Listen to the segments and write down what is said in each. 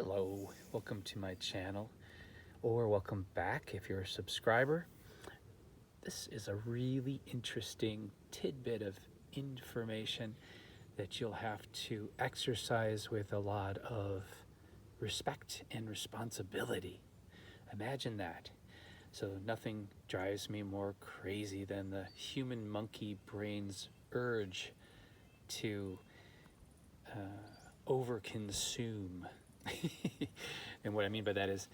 Hello, welcome to my channel, or welcome back if you're a subscriber. This is a really interesting tidbit of information that you'll have to exercise with a lot of respect and responsibility. Imagine that. So nothing drives me more crazy than the human monkey brain's urge to overconsume. And what I mean by that is,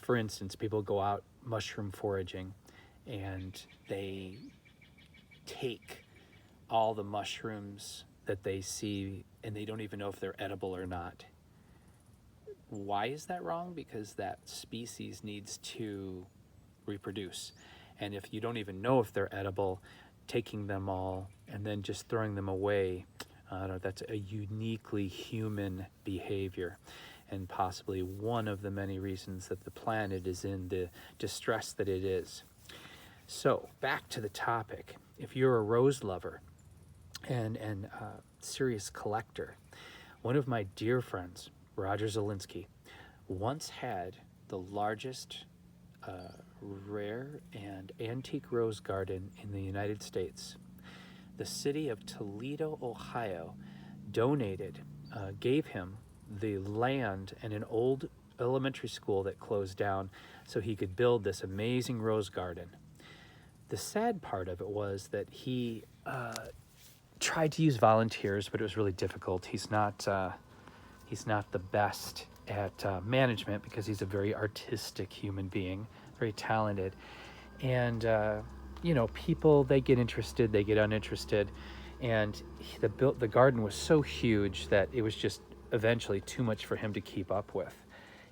for instance, people go out mushroom foraging and they take all the mushrooms that they see and they don't even know if they're edible or not. Why is that wrong? Because that species needs to reproduce. And if you don't even know if they're edible, taking them all and then just throwing them away, that's a uniquely human behavior, and possibly one of the many reasons that the planet is in the distress that it is. So back to the topic. If you're a rose lover and serious collector, one of my dear friends, Roger Zielinski, once had the largest rare and antique rose garden in the United States. The city of Toledo, Ohio, gave him the land and an old elementary school that closed down so he could build this amazing rose garden. The sad part of it was that he tried to use volunteers, but it was really difficult. He's not the best at management because he's a very artistic human being, very talented. And people, they get interested, they get uninterested, and the garden was so huge that it was just eventually too much for him to keep up with,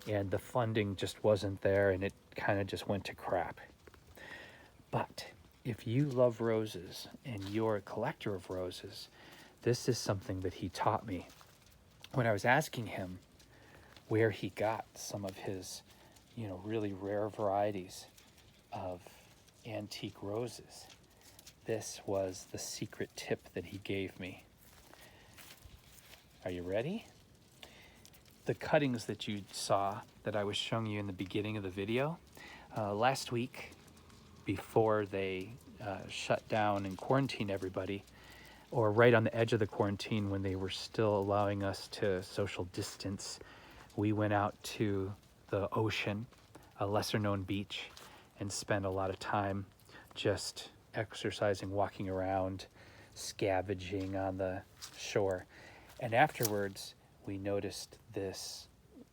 and the funding just wasn't there, and it kind of just went to crap. But if you love roses and you're a collector of roses, this is something that he taught me when I was asking him where he got some of his really rare varieties of antique roses. This was the secret tip that he gave me. Are you ready? The cuttings that you saw that I was showing you in the beginning of the video, last week before they shut down and quarantined everybody, or right on the edge of the quarantine when they were still allowing us to social distance, we went out to the ocean, a lesser known beach, and spent a lot of time just exercising, walking around, scavenging on the shore. And afterwards, we noticed this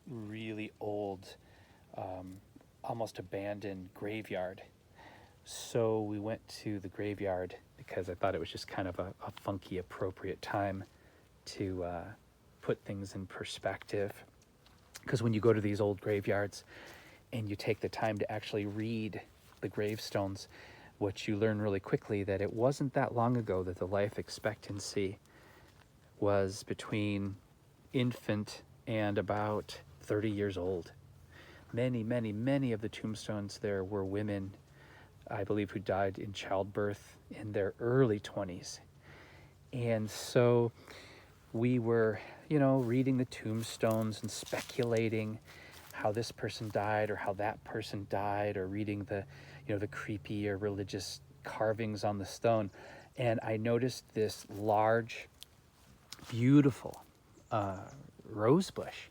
really old, almost abandoned graveyard. So we went to the graveyard because I thought it was just kind of a funky, appropriate time to put things in perspective. Because when you go to these old graveyards and you take the time to actually read the gravestones, what you learn really quickly that it wasn't that long ago that the life expectancy was between infant and about 30 years old. Many, many, many of the tombstones there were women, I believe, who died in childbirth in their early 20s. And so we were, reading the tombstones and speculating how this person died or how that person died, or reading the creepy or religious carvings on the stone. And I noticed this large, beautiful rose bush,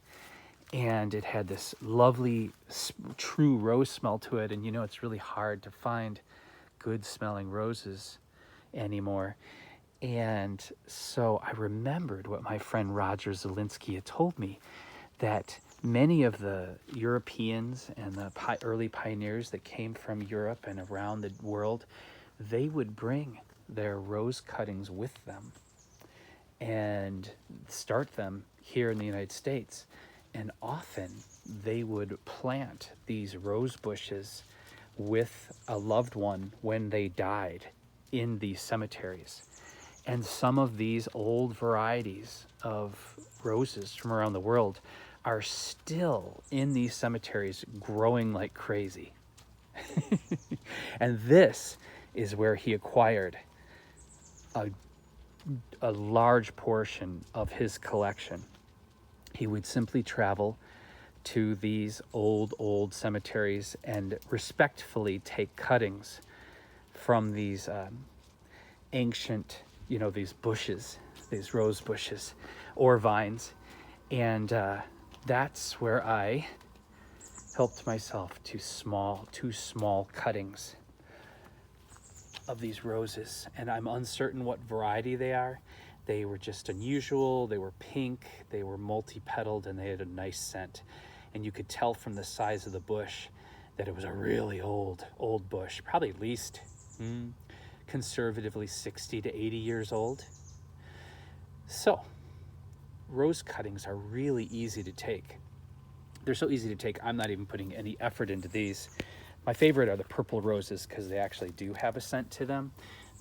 and it had this lovely, true rose smell to it. And it's really hard to find good smelling roses anymore. And so I remembered what my friend Roger Zielinski had told me, that many of the Europeans and the early pioneers that came from Europe and around the world, they would bring their rose cuttings with them and start them here in the United States. And often they would plant these rose bushes with a loved one when they died in these cemeteries. And some of these old varieties of roses from around the world are still in these cemeteries growing like crazy. And this is where he acquired a large portion of his collection. He would simply travel to these old cemeteries and respectfully take cuttings from these ancient, these bushes, these rose bushes or vines. And that's where I helped myself to two small cuttings of these roses. And I'm uncertain what variety they are. They were just unusual. They were pink, they were multi-petaled, and they had a nice scent. And you could tell from the size of the bush that it was a really old bush, probably at least conservatively 60 to 80 years old. So rose cuttings are really easy to take. They're so easy to take, I'm not even putting any effort into these. My favorite are the purple roses because they actually do have a scent to them.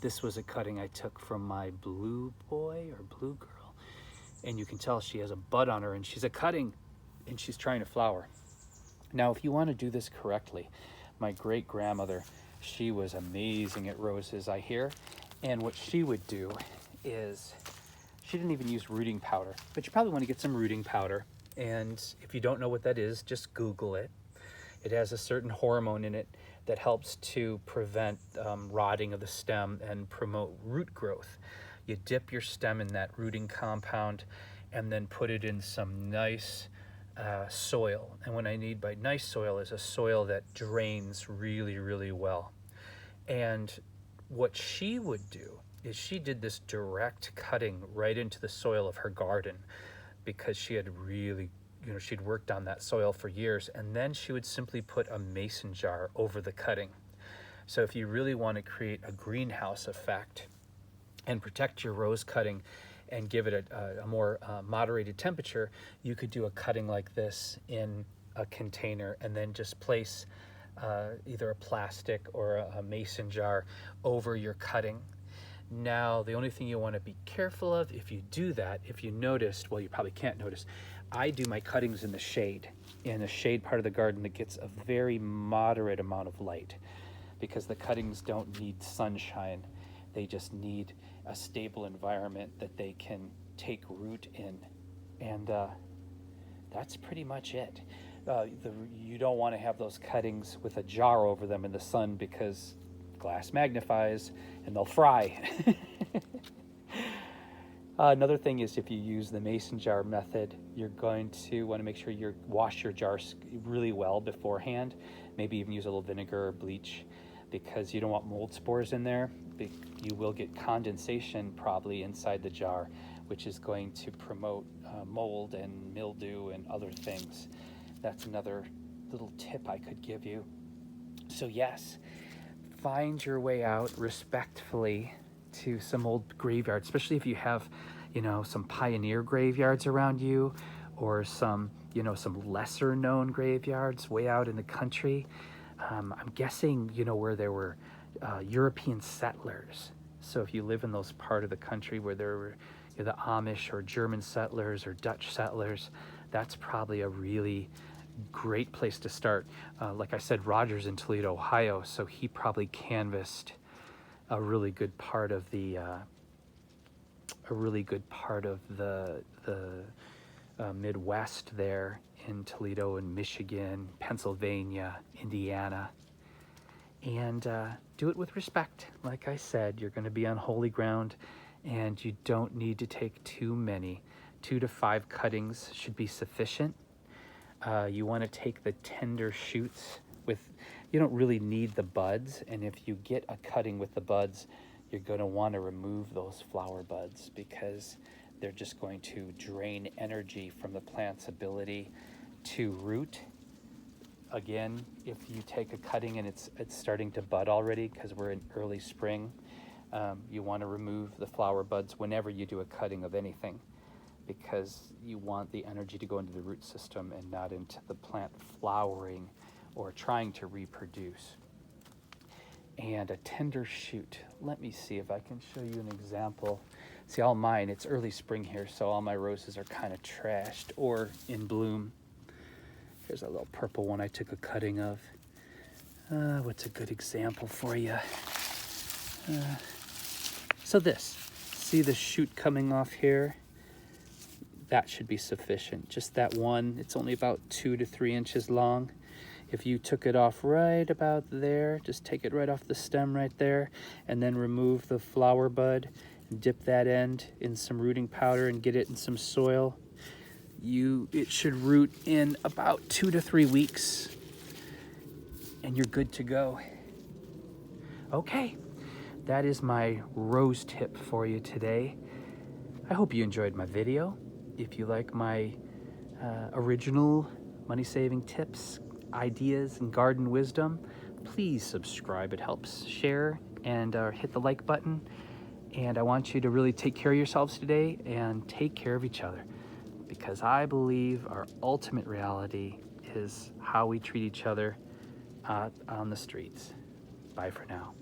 This was a cutting I took from my blue boy or blue girl. And you can tell she has a bud on her, and she's a cutting and she's trying to flower. Now, if you want to do this correctly, my great grandmother, she was amazing at roses, I hear. And what she would do is, she didn't even use rooting powder, but you probably want to get some rooting powder. And if you don't know what that is, just Google it. It has a certain hormone in it that helps to prevent rotting of the stem and promote root growth. You dip your stem in that rooting compound and then put it in some nice soil. And what I need by nice soil is a soil that drains really, really well. And what she would do is she did this direct cutting right into the soil of her garden, because she had really, she'd worked on that soil for years, and then she would simply put a mason jar over the cutting. So if you really want to create a greenhouse effect and protect your rose cutting and give it a more moderated temperature, you could do a cutting like this in a container and then just place either a plastic or a mason jar over your cutting. Now, the only thing you want to be careful of if you do that, if you noticed, well, you probably can't notice, I do my cuttings in the shade part of the garden that gets a very moderate amount of light, because the cuttings don't need sunshine. They just need a stable environment that they can take root in. And that's pretty much it. You don't want to have those cuttings with a jar over them in the sun, because glass magnifies and they'll fry. Another thing is, if you use the mason jar method, you're going to want to make sure you wash your jars really well beforehand. Maybe even use a little vinegar or bleach, because you don't want mold spores in there. You will get condensation probably inside the jar, which is going to promote mold and mildew and other things. That's another little tip I could give you. So yes, find your way out respectfully to some old graveyards, especially if you have, some pioneer graveyards around you, or some lesser known graveyards way out in the country. I'm guessing, where there were European settlers. So if you live in those part of the country where there were the Amish or German settlers or Dutch settlers, that's probably a really great place to start. Like I said, Roger's in Toledo, Ohio, so he probably canvassed a really good part of the Midwest there in Toledo and Michigan, Pennsylvania, Indiana. And do it with respect. Like I said, you're going to be on holy ground, and you don't need to take too many. 2 to 5 cuttings should be sufficient. You want to take the tender shoots you don't really need the buds, and if you get a cutting with the buds, you're going to want to remove those flower buds, because they're just going to drain energy from the plant's ability to root. Again, if you take a cutting and it's starting to bud already, because we're in early spring, you want to remove the flower buds whenever you do a cutting of anything, because you want the energy to go into the root system and not into the plant flowering or trying to reproduce. And a tender shoot. Let me see if I can show you an example. See, all mine, it's early spring here, so all my roses are kind of trashed or in bloom. Here's a little purple one I took a cutting of. What's a good example for you? So this, see the shoot coming off here? that should be sufficient. Just that one, it's only about 2 to 3 inches long. If you took it off right about there, just take it right off the stem right there, and then remove the flower bud, dip that end in some rooting powder and get it in some soil. It should root in about 2 to 3 weeks, and you're good to go. Okay, that is my rose tip for you today. I hope you enjoyed my video. If you like my original money-saving tips, ideas, and garden wisdom, please subscribe. It helps. Share and hit the like button. And I want you to really take care of yourselves today and take care of each other, because I believe our ultimate reality is how we treat each other on the streets. Bye for now.